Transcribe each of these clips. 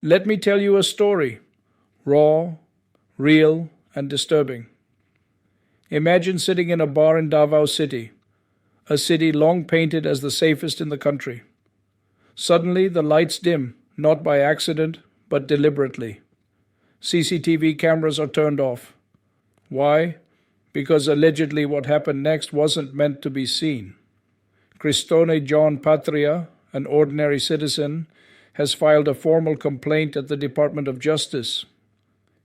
Let me tell you a story, raw, real, and disturbing. Imagine sitting in a bar in Davao City, a city long painted as the safest in the country. Suddenly, the lights dim, not by accident, but deliberately. CCTV cameras are turned off. Why? Because allegedly what happened next wasn't meant to be seen. Kristone John Patria, an ordinary citizen, has filed a formal complaint at the Department of Justice.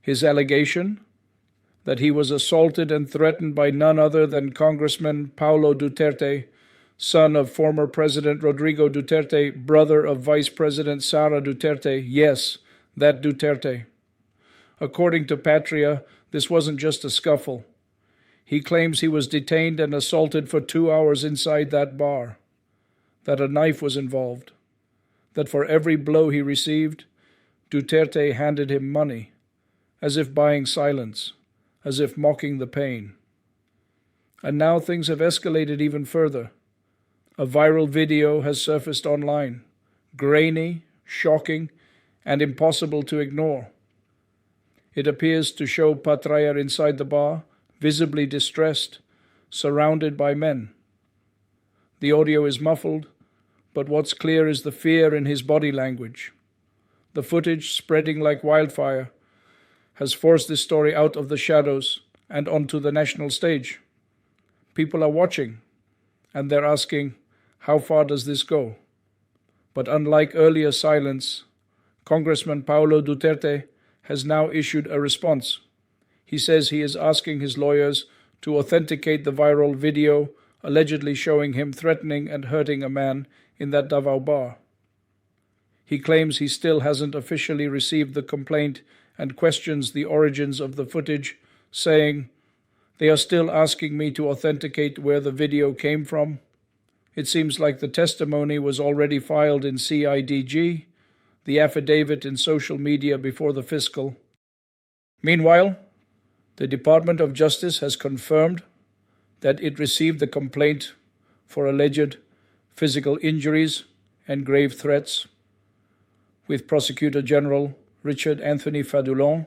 His allegation? That he was assaulted and threatened by none other than Congressman Paolo Duterte, son of former President Rodrigo Duterte, brother of Vice President Sara Duterte, yes, that Duterte. According to Patria, this wasn't just a scuffle. He claims he was detained and assaulted for 2 hours inside that bar, that a knife was involved, that for every blow he received, Duterte handed him money, as if buying silence, as if mocking the pain. And now things have escalated even further. A viral video has surfaced online, grainy, shocking, and impossible to ignore. It appears to show Patria inside the bar, visibly distressed, surrounded by men. The audio is muffled, but what's clear is the fear in his body language. The footage, spreading like wildfire, has forced this story out of the shadows and onto the national stage. People are watching, and they're asking, how far does this go? But unlike earlier silence, Congressman Paolo Duterte has now issued a response. He says he is asking his lawyers to authenticate the viral video allegedly showing him threatening and hurting a man in that Davao bar. He claims he still hasn't officially received the complaint and questions the origins of the footage, saying, "They are still asking me to authenticate where the video came from. It seems like the testimony was already filed in CIDG, the affidavit in social media before the fiscal." Meanwhile, the Department of Justice has confirmed that it received the complaint for alleged physical injuries and grave threats, with Prosecutor General Richard Anthony Fadulon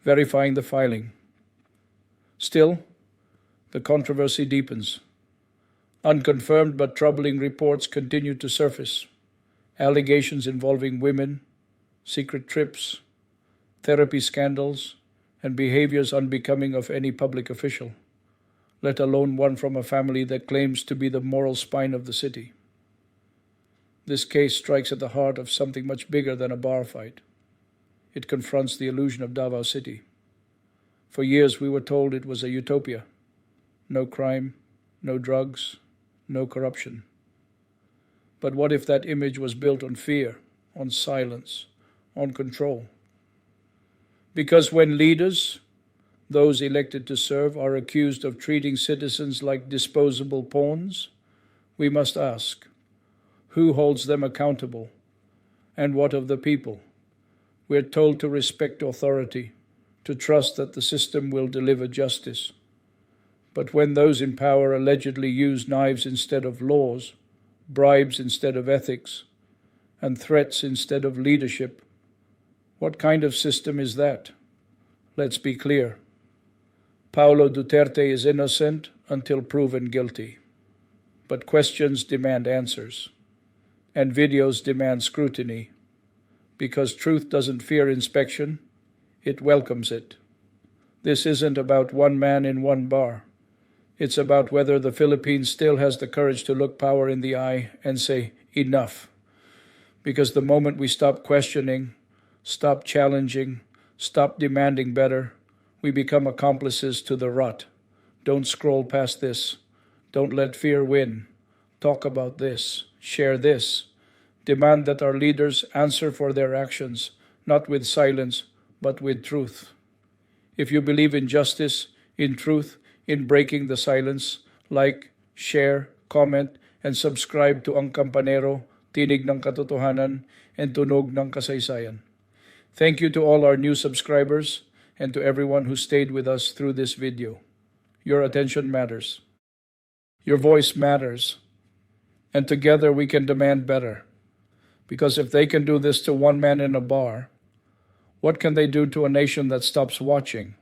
verifying the filing. Still, the controversy deepens. Unconfirmed but troubling reports continue to surface. Allegations involving women, secret trips, therapy scandals, and behaviors unbecoming of any public official, let alone one from a family that claims to be the moral spine of the city. This case strikes at the heart of something much bigger than a bar fight. It confronts the illusion of Davao City. For years we were told it was a utopia. No crime, no drugs, no corruption. But what if that image was built on fear, on silence, on control? Because when leaders, those elected to serve, are accused of treating citizens like disposable pawns, we must ask, who holds them accountable? And what of the people? We're told to respect authority, to trust that the system will deliver justice. But when those in power allegedly use knives instead of laws, bribes instead of ethics, and threats instead of leadership, what kind of system is that? Let's be clear. Paolo Duterte is innocent until proven guilty. But questions demand answers, and videos demand scrutiny, because truth doesn't fear inspection, it welcomes it. This isn't about one man in one bar. It's about whether the Philippines still has the courage to look power in the eye and say, enough. Because the moment we stop questioning, stop challenging, stop demanding better, we become accomplices to the rot. Don't scroll past this. Don't let fear win. Talk about this. Share this. Demand that our leaders answer for their actions, not with silence, but with truth. If you believe in justice, in truth, in breaking the silence, like, share, comment, and subscribe to AngKampanero, Tinig ng Katotohanan, and Tunog ng Kasaysayan. Thank you to all our new subscribers and to everyone who stayed with us through this video. Your attention matters. Your voice matters. And together we can demand better. Because if they can do this to one man in a bar, What can they do to a nation that stops watching?